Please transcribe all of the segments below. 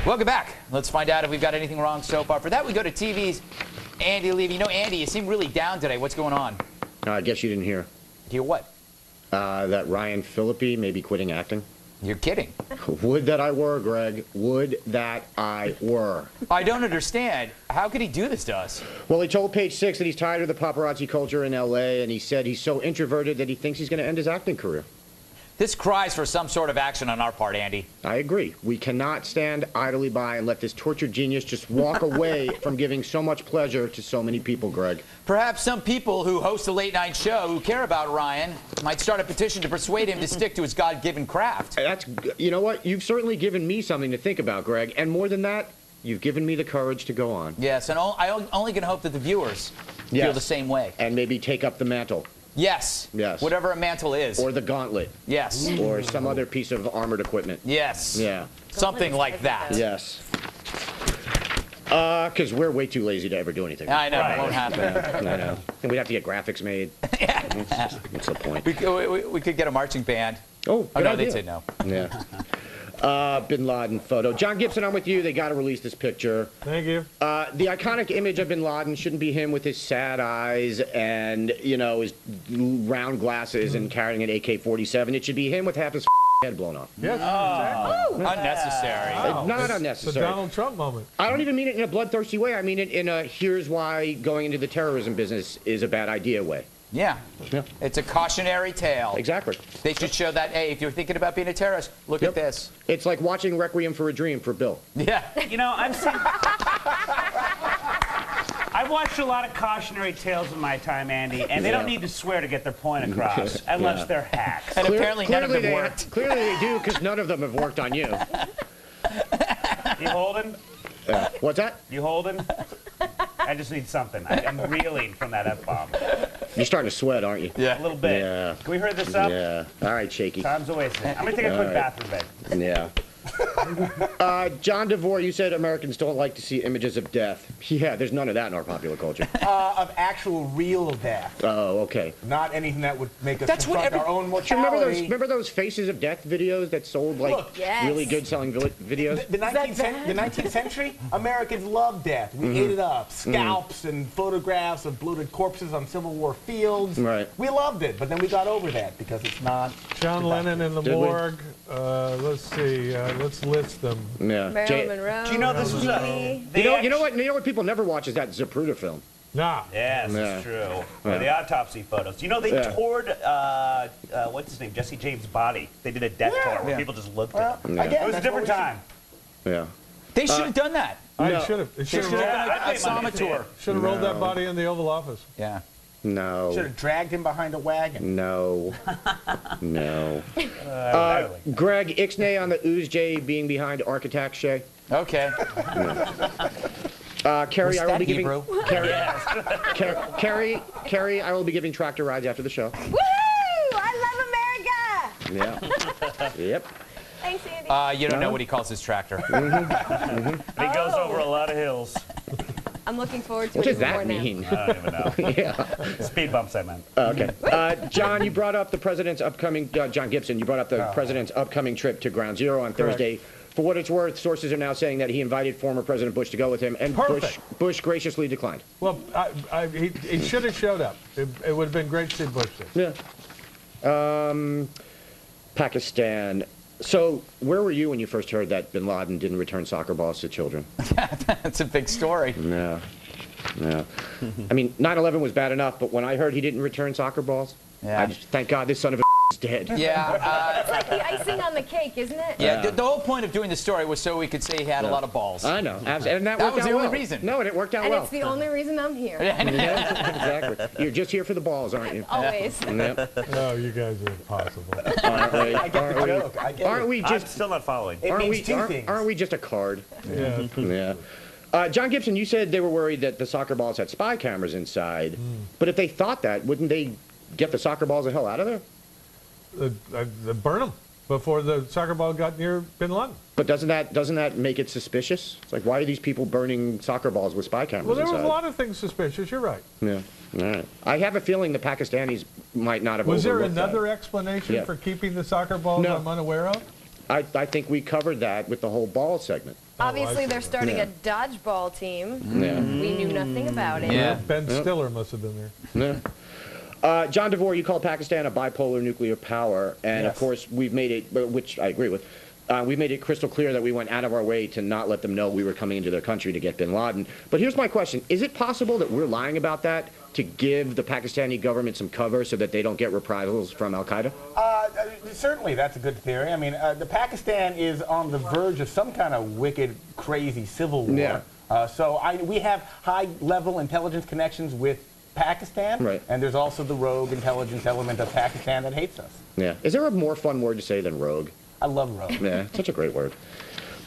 Welcome back. Let's find out if we've got anything wrong so far. For that, we go to TV's Andy Levy. You know, Andy, you seem really down today. What's going on? I guess you didn't hear. Hear what? That Ryan Phillippe may be quitting acting. You're kidding. Would that I were, Greg. Would that I were. I don't understand. How could he do this to us? Well, he told Page Six that he's tired of the paparazzi culture in L.A., and he said he's so introverted that he thinks he's going to end his acting career. This cries for some sort of action on our part, Andy. I agree. We cannot stand idly by and let this tortured genius just walk away from giving so much pleasure to so many people, Greg. Perhaps some people who host a late-night show who care about Ryan might start a petition to persuade him to stick to his God-given craft. You know what? You've certainly given me something to think about, Greg. And more than that, you've given me the courage to go on. Yes, and I only can hope that the viewers feel the same way. And maybe take up the mantle. Yes. Yes. Whatever a mantle is. Or the gauntlet. Yes. Or some other piece of armored equipment. Yes. Yeah. Something like that. Yes. Because we're way too lazy to ever do anything. I know. It won't happen. I know. And we'd have to get graphics made. Yeah. What's the point? We could get a marching band. Oh, no, idea. they'd say no. Yeah. Bin Laden photo. John Gibson, I'm with you. They got to release this picture. Thank you. The iconic image of Bin Laden shouldn't be him with his sad eyes and, you know, his round glasses and carrying an AK-47. It should be him with half his head blown off. Yes, exactly. Unnecessary. Not unnecessary. It's the Donald Trump moment. I don't even mean it in a bloodthirsty way. I mean it in a here's why going into the terrorism business is a bad idea way. Yeah. It's a cautionary tale. Exactly. They should show that, hey, if you're thinking about being a terrorist, look at this. It's like watching Requiem for a Dream for Bill. Yeah. You know, I've watched a lot of cautionary tales in my time, Andy, and they don't need to swear to get their point across, unless they're hacks. And apparently none of them worked. Clearly they do, because none of them have worked on you. You holding? What's that? You holding? I just need something. I'm reeling from that F-bomb. You're starting to sweat, aren't you? Yeah. A little bit. Yeah. Can we hurry this up? Yeah. All right, Shaky. Time's a wasting. I'm going to take a quick bathroom break. Yeah. John DeVore, you said Americans don't like to see images of death. Yeah, there's none of that in our popular culture. Of actual real death. Oh, okay. Not anything that would make us confront our own Do you mortality. remember those Faces of Death videos that sold like really good selling videos? The 19th century, Americans loved death. We ate it up. Scalps and photographs of bloated corpses on Civil War fields. Right. We loved it, but then we got over that because it's not. John Lennon in the Did we? morgue. Let's see. Let's list them. Yeah. Marilyn Monroe. Do you know this was a... You know what people never watch is that Zapruder film. Nah. Yes, it's true. Or the autopsy photos. Do you know they toured, what's his name, Jesse James' body? They did a death tour where people just looked at him. Again, It was a different time. Yeah. They should have done that. I should have. They should have done a Sama tour. Should have rolled that body in the Oval Office. Yeah. No. Should have dragged him behind a wagon. No. No. Greg, Ixnay on the Oozjay being behind Architect Shay. Okay. Carrie, I will be giving Hebrew? Carrie, I will be giving tractor rides after the show. Woo! I love America! Yeah. Yep. Thanks, Andy. You don't know what he calls his tractor. He goes over a lot of hills. I'm looking forward to What it. does that more now. mean? I don't even know. Yeah. Speed bumps, I meant. Okay. John, you brought up the president's upcoming, John Gibson, you brought up the president's upcoming trip to Ground Zero on Thursday. For what it's worth, sources are now saying that he invited former President Bush to go with him, and Bush graciously declined. Well, he should have showed up. It would have been great to see Bush there. Yeah. Pakistan. So, where were you when you first heard that Bin Laden didn't return soccer balls to children? That's a big story. No. No. I mean, 9/11 was bad enough, but when I heard he didn't return soccer balls, I just, thank God this son of a is dead. Yeah. It's like the icing on the cake, isn't it? Yeah, the whole point of doing the story was so we could say he had a lot of balls. I know. And that was worked the out only well. reason. No, and it worked out And well. it's the only reason I'm here. Yeah, exactly. You're just here for the balls, aren't you? Always. Yep. Oh, you guys are impossible. Aren't we? I get the joke. I get Aren't it. we I'm just? still not following. It means two things. Aren't we just a card? Yeah. Yeah. John Gibson, you said they were worried that the soccer balls had spy cameras inside. But if they thought that, wouldn't they get the soccer balls the hell out of there? Burn them before the soccer ball got near Bin Laden. But doesn't that make it suspicious? It's like, why are these people burning soccer balls with spy cameras Well, there was inside? a lot of things suspicious. You're right. Yeah. All right. I have a feeling the Pakistanis might not have Was there overlooked another that. explanation Yeah. for keeping the soccer balls No. I'm unaware of? I think we covered that with the whole ball segment. Obviously, they're starting Yeah. a dodgeball team. Yeah. We knew nothing about it. Yeah. Ben Stiller must have been there. Yeah. John DeVore, you call Pakistan a bipolar nuclear power, and of Yes. course we've made it, which I agree with. We've made it crystal clear that we went out of our way to not let them know we were coming into their country to get bin Laden. But here's my question. Is it possible that we're lying about that to give the Pakistani government some cover so that they don't get reprisals from al-Qaeda? Certainly, that's a good theory. I mean, the Pakistan is on the verge of some kind of wicked, crazy civil war. Yeah. So we have high-level intelligence connections with Pakistan, Right. and there's also the rogue intelligence element of Pakistan that hates us. Yeah. Is there a more fun word to say than rogue? I love rogue. Yeah, such a great word.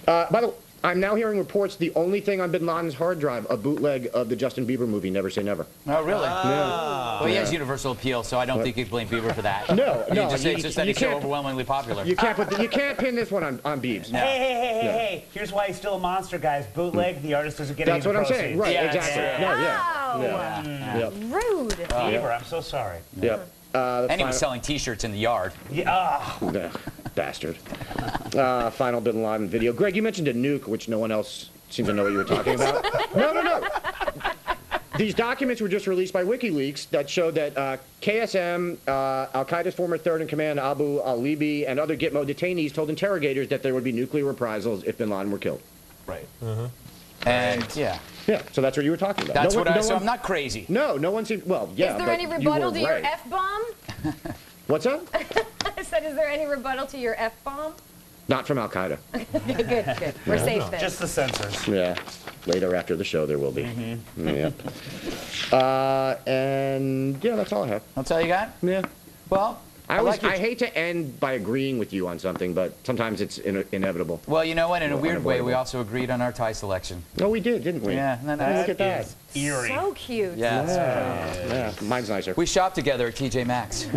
By the way, I'm now hearing reports the only thing on bin Laden's hard drive, a bootleg of the Justin Bieber movie, Never Say Never. Oh, really? Yeah. Well, he has universal appeal, so I don't think you can blame Bieber for that. No, You no, just say it's just that you he's so can't- overwhelmingly popular. You can't pin this one on Biebs. No. Hey. Here's why he's still a monster, guys. Bootleg, the artist doesn't get any That's what I'm proceeds. saying. Right, Yeah, exactly. yeah. No, yeah. Wow. Yeah. Yep. Rude. Bieber, I'm so sorry. Yep. The And he was final- selling T-shirts in the yard. Yeah. Ugh, bastard. Final bin Laden video. Greg, you mentioned a nuke, which no one else seemed to know what you were talking about. No. These documents were just released by WikiLeaks that showed that KSM, al-Qaeda's former third-in-command Abu al-Libi, and other Gitmo detainees told interrogators that there would be nuclear reprisals if bin Laden were killed. Right. And, yeah. Yeah, so that's what you were talking about. That's No what one- I... no So one- I'm not crazy. No one seemed... Well, yeah, Is there but any you were rebuttal to your right. F-bomb? What's that? I said, is there any rebuttal to your F-bomb? Not from al-Qaeda. Good. We're safe then. Just the censors. Yeah. Later after the show, there will be. Yep. And yeah, that's all I have. That's all you got? Yeah. Well, I your- hate to end by agreeing with you on something, but sometimes it's inevitable. Well, you know what? In a weird way, we unavoidable. also agreed on our tie selection. No, we did, didn't we? Yeah, no, Look at that. Eerie. So cute. Yeah. Yeah, mine's nicer. We shop together at TJ Maxx.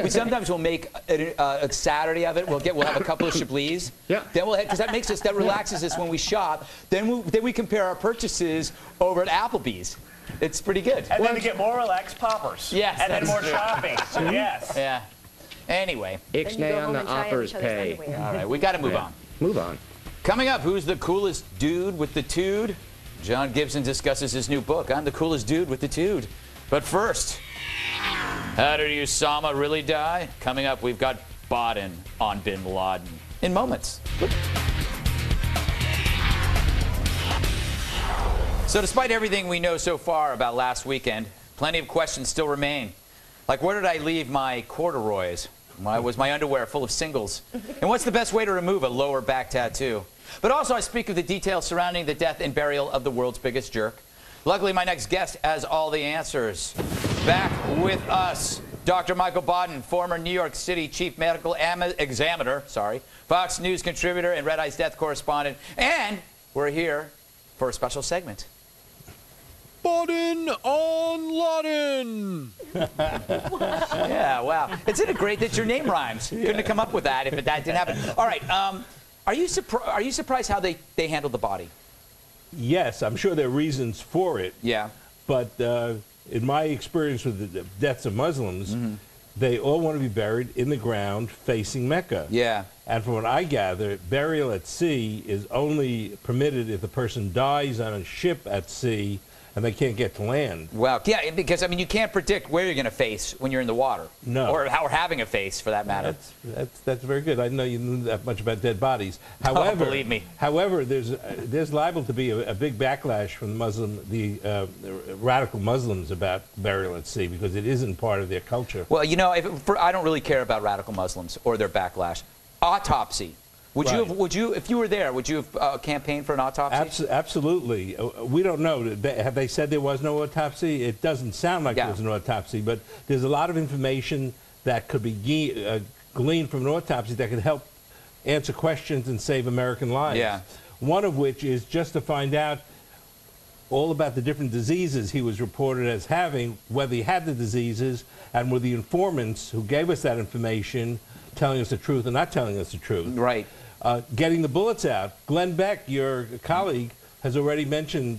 We sometimes will make a Saturday of it. We'll have a couple of Chablis. Yeah. Then we'll because that relaxes us when we shop. Then we compare our purchases over at Applebee's. It's pretty good. And then to get more relaxed, poppers. Yes, And then that's more true. shopping. Yes. Yeah. Anyway, Then you go Ixnay on home the and try on offers each other's pay. underwear. all right, we got to move on. Move on. Coming up, who's the coolest dude with the tude? John Gibson discusses his new book, I'm the Coolest Dude with the Tude. But first, how did Usama really die? Coming up, we've got Baden on bin Laden in moments. So despite everything we know so far about last weekend, plenty of questions still remain. Like, where did I leave my corduroys? Why was my underwear full of singles? And what's the best way to remove a lower back tattoo? But also I speak of the details surrounding the death and burial of the world's biggest jerk. Luckily, my next guest has all the answers. Back with us, Dr. Michael Baden, former New York City Chief Medical Examiner, Fox News contributor and Red Eye's death correspondent. And we're here for a special segment. Baden on Laden. Yeah, wow. Isn't it great that your name rhymes? Couldn't have come up with that if that didn't happen. All right, are you surprised how they handled the body? Yes, I'm sure there are reasons for it. Yeah. But in my experience with the deaths of Muslims, they all want to be buried in the ground facing Mecca. Yeah. And from what I gather, burial at sea is only permitted if the person dies on a ship at sea and they can't get to land. Wow. Yeah, because, I mean, you can't predict where you're going to face when you're in the water. No. Or having a face, for that matter. That's very good. I didn't know you knew that much about dead bodies. However, believe me. However, there's liable to be a big backlash from the radical Muslims about burial at sea because it isn't part of their culture. Well, you know, I don't really care about radical Muslims or their backlash. Autopsy. Would you, if you were there, would you have campaigned for an autopsy? Absolutely. We don't know. Have they said there was no autopsy? It doesn't sound like there was an autopsy, but there's a lot of information that could be gleaned from an autopsy that could help answer questions and save American lives. Yeah. One of which is just to find out all about the different diseases he was reported as having, whether he had the diseases, and were the informants who gave us that information telling us the truth or not telling us the truth. Right. Getting the bullets out. Glenn Beck, your colleague, has already mentioned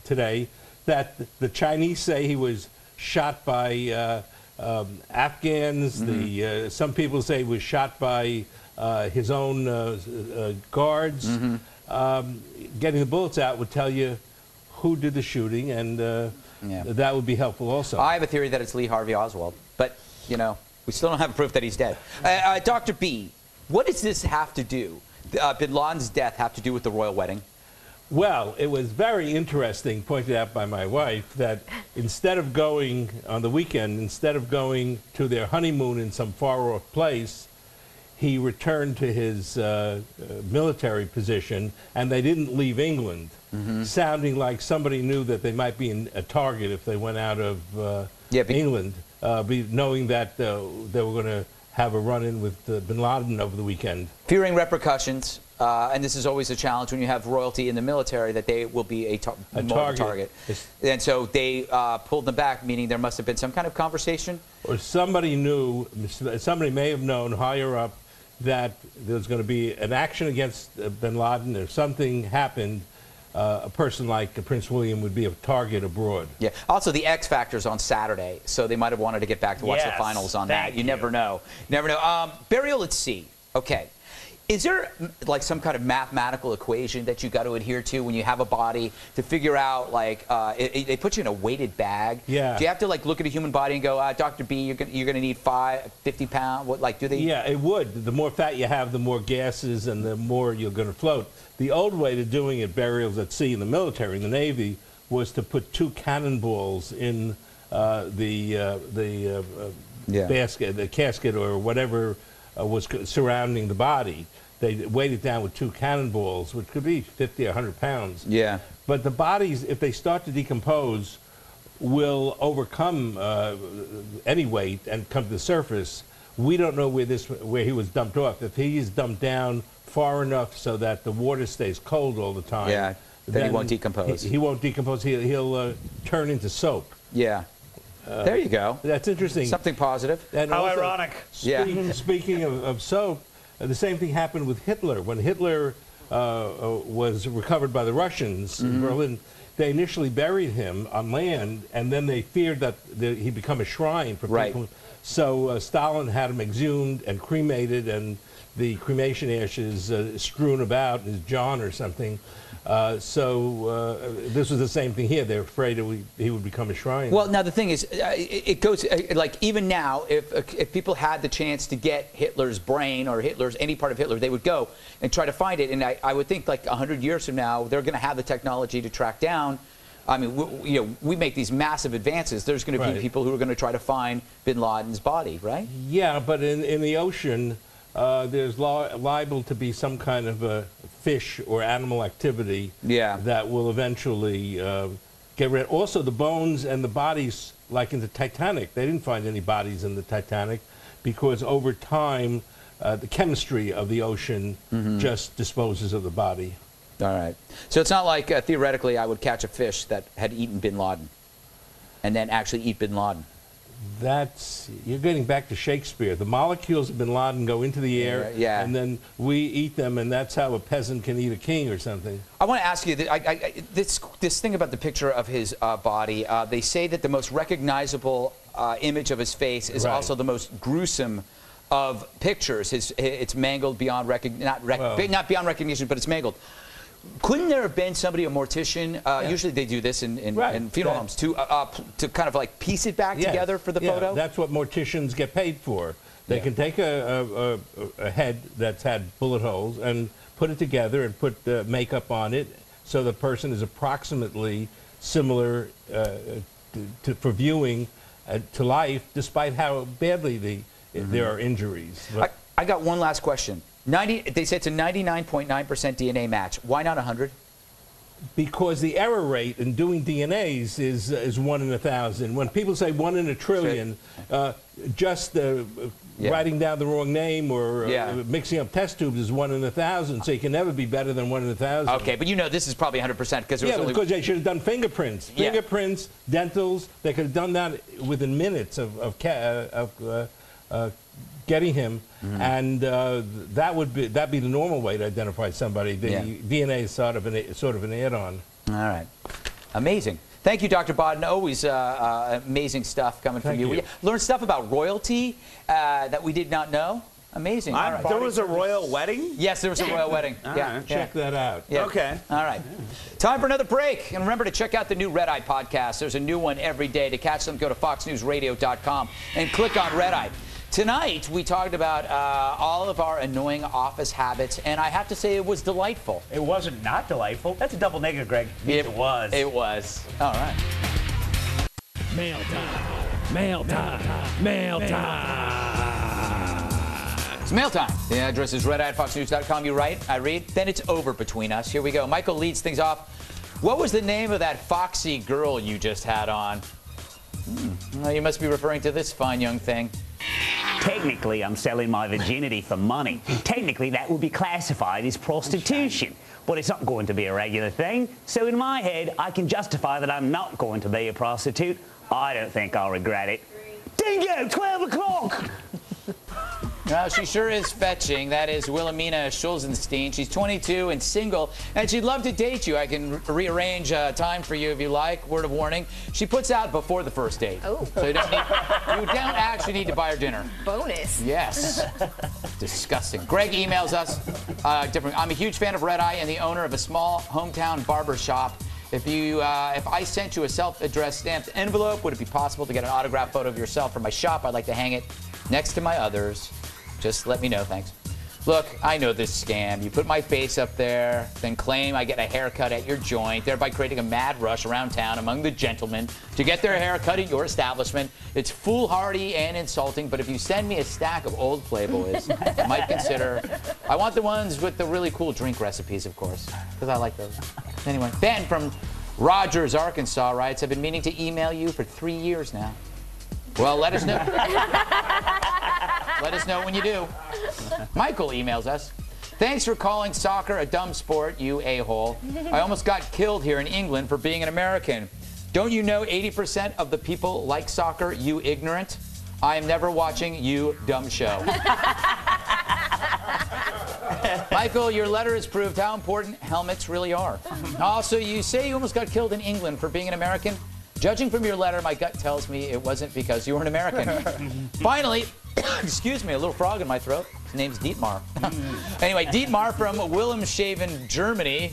today that the Chinese say he was shot by Afghans. Some people say he was shot by his own guards. Getting the bullets out would tell you who did the shooting, and that would be helpful also. I have a theory that it's Lee Harvey Oswald, but, you know, we still don't have proof that he's dead. Dr. B, what does this have to do, bin Laden's death have to do with the royal wedding? Well, it was very interesting, pointed out by my wife, that instead of going on the weekend, instead of going to their honeymoon in some far-off place, he returned to his military position, and they didn't leave England, sounding like somebody knew that they might be a target if they went out of England, knowing that they were going to have a run-in with bin Laden over the weekend. Fearing repercussions, and this is always a challenge when you have royalty in the military, that they will be a target. And so they pulled them back, meaning there must have been some kind of conversation? Or somebody knew, somebody may have known higher up that there was going to be an action against bin Laden. If something happened, a person like Prince William would be a target abroad. Yeah. Also, the X Factor's on Saturday, so they might have wanted to get back to watch the finals on that. You never know. Never know. Burial at sea. Okay. Is there like some kind of mathematical equation that you got to adhere to when you have a body to figure out, like, they put you in a weighted bag? Yeah. Do you have to like look at a human body and go, Dr. B, you're gonna need 50 pounds? What, like, do they? Yeah, it would. The more fat you have, the more gases, and the more you're going to float. The old way to doing it, burials at sea in the military, in the Navy, was to put 2 cannonballs in the basket, the casket, or whatever was surrounding the body. They weighed it down with 2 cannonballs, which could be 50 or 100 pounds. Yeah. But the bodies, if they start to decompose, will overcome any weight and come to the surface. We don't know where he was dumped off. If he is dumped down far enough so that the water stays cold all the time, then he won't decompose. He won't decompose. He'll turn into soap. Yeah. There you go. That's interesting. Something positive. And how also, ironic. Speaking of soap, the same thing happened with Hitler. When Hitler was recovered by the Russians in Berlin, they initially buried him on land, and then they feared that he'd become a shrine for people. So Stalin had him exhumed and cremated, and the cremation ashes strewn about his john or something. This was the same thing here. They're afraid he would become a shrine. Well, now the thing is, it goes like even now, if people had the chance to get Hitler's brain or any part of Hitler, they would go and try to find it. And I would think like 100 years from now, they're going to have the technology to track down. I mean, we make these massive advances. There's going to be people who are going to try to find bin Laden's body, right? Yeah, but in the ocean, there's liable to be some kind of a fish or animal activity that will eventually get rid. Also, the bones and the bodies, like in the Titanic, they didn't find any bodies in the Titanic because over time, the chemistry of the ocean just disposes of the body. All right. So it's not like theoretically I would catch a fish that had eaten bin Laden and then actually eat bin Laden. You're getting back to Shakespeare. The molecules of bin Laden go into the air, and then we eat them, and that's how a peasant can eat a king or something. I want to ask you, this thing about the picture of his body, they say that the most recognizable image of his face is also the most gruesome of pictures. It's mangled beyond not beyond recognition, but it's mangled. Couldn't there have been somebody, a mortician, usually they do this in funeral homes, to kind of like piece it back together for the photo? That's what morticians get paid for. They can take a head that's had bullet holes and put it together and put makeup on it so the person is approximately similar for viewing to life, despite how badly there are injuries. I got one last question. They say it's a 99.9% DNA match. Why not 100? Because the error rate in doing DNAs is 1 in 1,000. When people say 1 in a trillion, just writing down the wrong name or mixing up test tubes is 1 in 1,000. So you can never be better than 1 in 1,000. Okay, but you know this is probably 100% because because they should have done fingerprints, dentals. They could have done that within minutes of getting him, and that'd be the normal way to identify somebody. The DNA is sort of an add-on. All right, amazing. Thank you, Dr. Bodden. Always amazing stuff coming from you. We learned stuff about royalty that we did not know. Amazing. All right. There was a royal wedding? Yes, there was a royal wedding. Yeah, Check that out. yeah. Okay. All right. Time for another break. And remember to check out the new Red Eye podcast. There's a new one every day. To catch them, go to foxnewsradio.com and click on Red Eye. Tonight, we talked about all of our annoying office habits, and I have to say it was delightful. It wasn't not delightful. That's a double negative, Greg. It was. It was. All right. Mail time. Mail time. Mail time. It's mail time. The address is redeye@foxnews.com. You write, I read, then it's over between us. Here we go. Michael leads things off. What was the name of that foxy girl you just had on? Well, you must be referring to this fine young thing. Technically, I'm selling my virginity for money. Technically, that would be classified as prostitution. But it's not going to be a regular thing. So in my head, I can justify that I'm not going to be a prostitute. I don't think I'll regret it. Dingo, 12 o'clock! Well, she sure is fetching. That is Wilhelmina Schulzenstein. She's 22 and single, and she'd love to date you. I can rearrange time for you if you like. Word of warning. She puts out before the first date. Oh. So you don't actually need to buy her dinner. Bonus. Yes. Disgusting. Greg emails us. I'm a huge fan of Red Eye and the owner of a small hometown barber shop. If I sent you a self-addressed stamped envelope, would it be possible to get an autographed photo of yourself from my shop? I'd like to hang it next to my others. Just let me know, thanks. Look, I know this scam. You put my face up there, then claim I get a haircut at your joint, thereby creating a mad rush around town among the gentlemen to get their hair cut at your establishment. It's foolhardy and insulting, but if you send me a stack of old Playboys, I might consider. I want the ones with the really cool drink recipes, of course, because I like those. Anyway, Ben from Rogers, Arkansas writes, I've been meaning to email you for 3 years now. Well, let us know. Let us know when you do. Michael emails us. Thanks for calling soccer a dumb sport, you a-hole. I almost got killed here in England for being an American. Don't you know 80% of the people like soccer, you ignorant? I am never watching you dumb show. Michael, your letter has proved how important helmets really are. Also, you say you almost got killed in England for being an American. Judging from your letter, my gut tells me it wasn't because you were an American. Finally, excuse me, a little frog in my throat. His name's Dietmar. Anyway, Dietmar from Wilhelmshaven, Germany.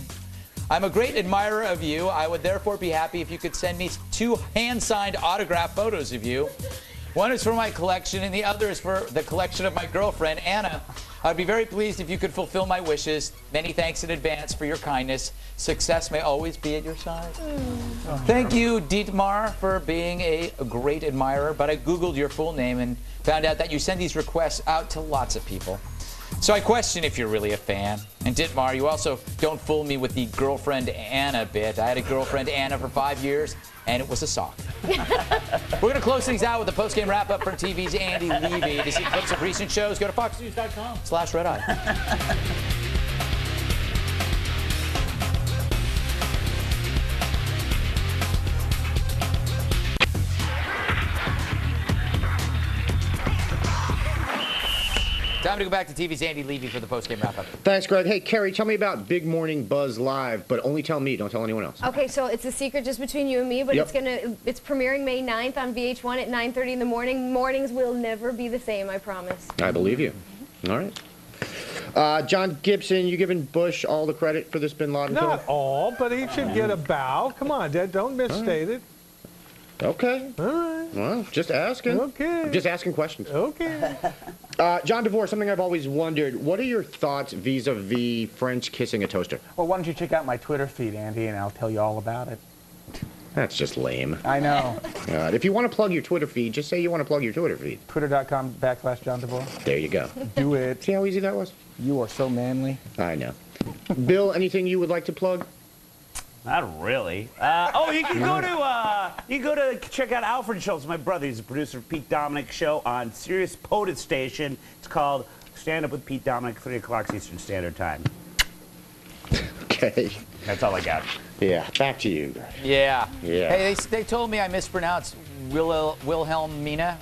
I'm a great admirer of you. I would therefore be happy if you could send me 2 hand-signed autograph photos of you. One is for my collection, and the other is for the collection of my girlfriend, Anna. I'd be very pleased if you could fulfill my wishes. Many thanks in advance for your kindness. Success may always be at your side. Thank you, Dietmar, for being a great admirer. But I Googled your full name and found out that you send these requests out to lots of people. So I question if you're really a fan. And Dietmar, you also don't fool me with the girlfriend Anna bit. I had a girlfriend Anna for 5 years, and it was a sock. We're going to close things out with a post-game wrap-up from TV's Andy Levy. To see clips of recent shows, go to foxnews.com/redeye. Time to go back to TV's Andy Levy for the post-game wrap-up. Thanks, Greg. Hey, Kerry, tell me about Big Morning Buzz Live, but only tell me. Don't tell anyone else. Okay, so it's a secret just between you and me, but Yep. it's premiering May 9th on VH1 at 9:30 in the morning. Mornings will never be the same, I promise. I believe you. All right. John Gibson, you giving Bush all the credit for this Bin Laden killing? Not all, but he should get a bow. Come on, Dad, don't misstate it. Okay. All right. Well, just asking. Okay. I'm just asking questions. Okay. John DeVore, something I've always wondered. What are your thoughts vis-a-vis French kissing a toaster? Well, why don't you check out my Twitter feed, Andy, and I'll tell you all about it. That's just lame. I know. If you want to plug your Twitter feed, just say you want to plug your Twitter feed. Twitter.com/John DeVore. There you go. Do it. See how easy that was? You are so manly. I know. Bill, anything you would like to plug? Not really. You can go to check out Alfred Schultz, my brother. He's a producer of Pete Dominic show on Sirius POTUS station. It's called Stand Up with Pete Dominic, 3 o'clock Eastern Standard Time. Okay. That's all I got. Yeah, back to you. Yeah. Yeah. Hey, they told me I mispronounced Wilhelmina.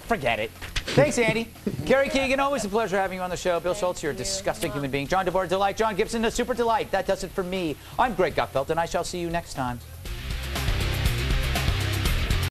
Forget it. Thanks, Andy. Kerry Keegan, always a pleasure having you on the show. Bill Schultz, you're a disgusting human being. John DeVore, delight. John Gibson, a super delight. That does it for me. I'm Greg Gutfeld, and I shall see you next time.